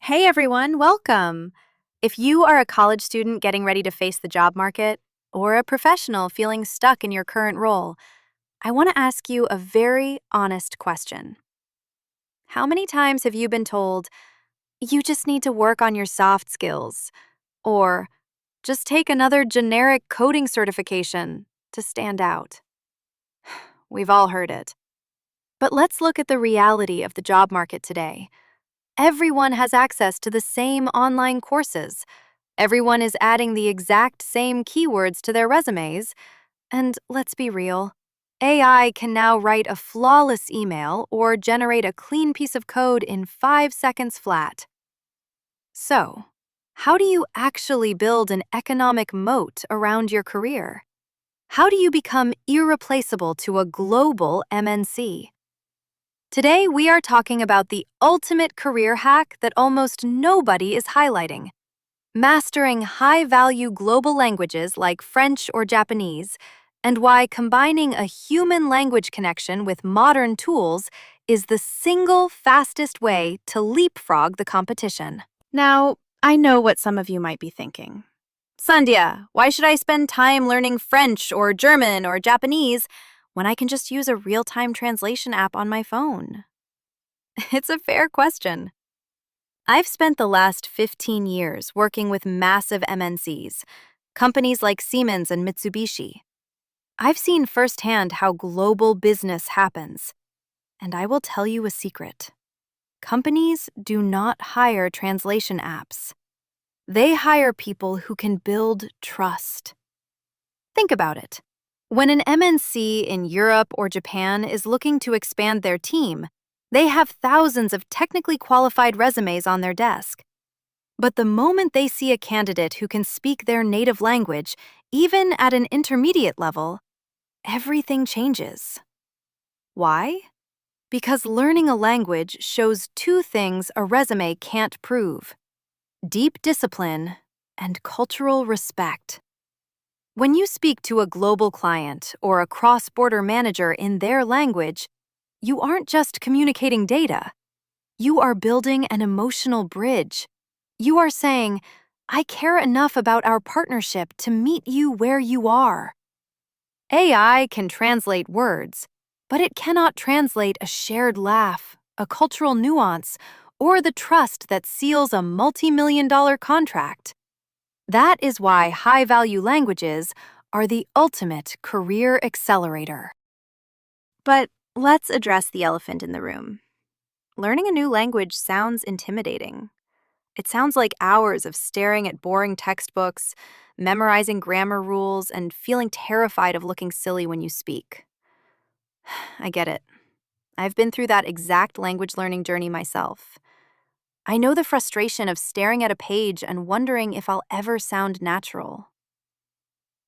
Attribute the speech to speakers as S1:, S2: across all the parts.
S1: Hey everyone, welcome! If you are a college student getting ready to face the job market, or a professional feeling stuck in your current role, I want to ask you a very honest question. How many times have you been told, you just need to work on your soft skills, or just take another generic coding certification to stand out? We've all heard it. But let's look at the reality of the job market today. Everyone has access to the same online courses. Everyone is adding the exact same keywords to their resumes. And let's be real, AI can now write a flawless email or generate a clean piece of code in 5 seconds flat. So, how do you actually build an economic moat around your career? How do you become irreplaceable to a global MNC? Today, we are talking about the ultimate career hack that almost nobody is highlighting: mastering high-value global languages like French or Japanese, and why combining a human language connection with modern tools is the single fastest way to leapfrog the competition. Now, I know what some of you might be thinking. Sandhya, why should I spend time learning French or German or Japanese when I can just use a real-time translation app on my phone? It's a fair question. I've spent the last 15 years working with massive MNCs, companies like Siemens and Mitsubishi. I've seen firsthand how global business happens. And I will tell you a secret. Companies do not hire translation apps. They hire people who can build trust. Think about it. When an MNC in Europe or Japan is looking to expand their team, they have thousands of technically qualified resumes on their desk. But the moment they see a candidate who can speak their native language, even at an intermediate level, everything changes. Why? Because learning a language shows two things a resume can't prove: deep discipline and cultural respect. When you speak to a global client or a cross-border manager in their language, you aren't just communicating data. You are building an emotional bridge. You are saying, I care enough about our partnership to meet you where you are. AI can translate words, but it cannot translate a shared laugh, a cultural nuance, or the trust that seals a multi-million-dollar contract. That is why high-value languages are the ultimate career accelerator. But let's address the elephant in the room. Learning a new language sounds intimidating. It sounds like hours of staring at boring textbooks, memorizing grammar rules, and feeling terrified of looking silly when you speak. I get it. I've been through that exact language learning journey myself. I know the frustration of staring at a page and wondering if I'll ever sound natural.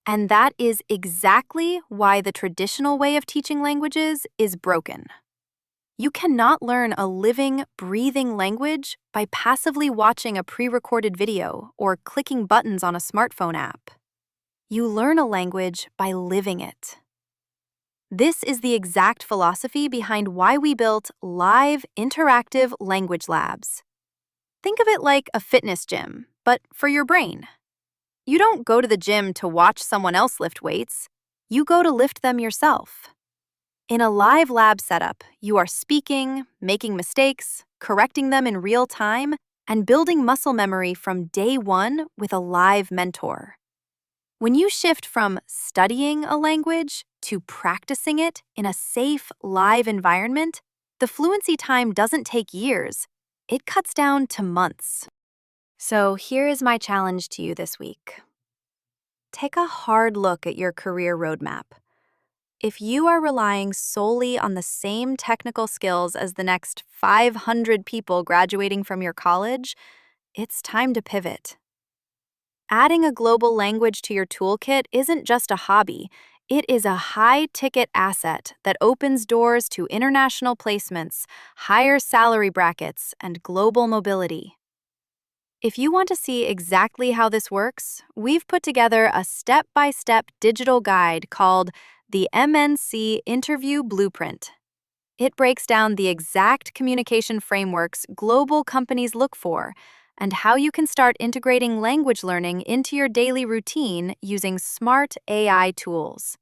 S1: And that is exactly why the traditional way of teaching languages is broken. You cannot learn a living, breathing language by passively watching a pre-recorded video or clicking buttons on a smartphone app. You learn a language by living it. This is the exact philosophy behind why we built live, interactive language labs. Think of it like a fitness gym, but for your brain. You don't go to the gym to watch someone else lift weights. You go to lift them yourself. In a live lab setup, you are speaking, making mistakes, correcting them in real time, and building muscle memory from day one with a live mentor. When you shift from studying a language to practicing it in a safe, live environment, the fluency time doesn't take years. It cuts down to months. So here is my challenge to you this week. Take a hard look at your career roadmap. If you are relying solely on the same technical skills as the next 500 people graduating from your college, it's time to pivot. Adding a global language to your toolkit isn't just a hobby. It is a high-ticket asset that opens doors to international placements, higher salary brackets, and global mobility. If you want to see exactly how this works, we've put together a step-by-step digital guide called the MNC Interview Blueprint. It breaks down the exact communication frameworks global companies look for and how you can start integrating language learning into your daily routine using smart AI tools.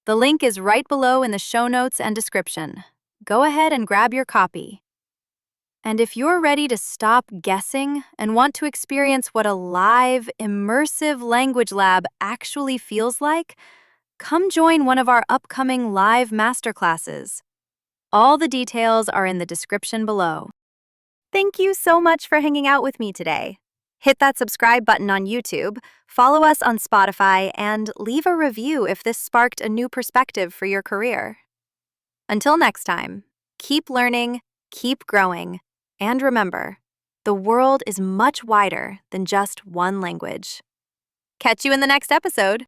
S1: The link is right below in the show notes and description. Go ahead and grab your copy. And if you're ready to stop guessing and want to experience what a live, immersive language lab actually feels like, come join one of our upcoming live masterclasses. All the details are in the description below. Thank you so much for hanging out with me today. Hit that subscribe button on YouTube, follow us on Spotify, and leave a review if this sparked a new perspective for your career. Until next time, keep learning, keep growing, and remember, the world is much wider than just one language. Catch you in the next episode.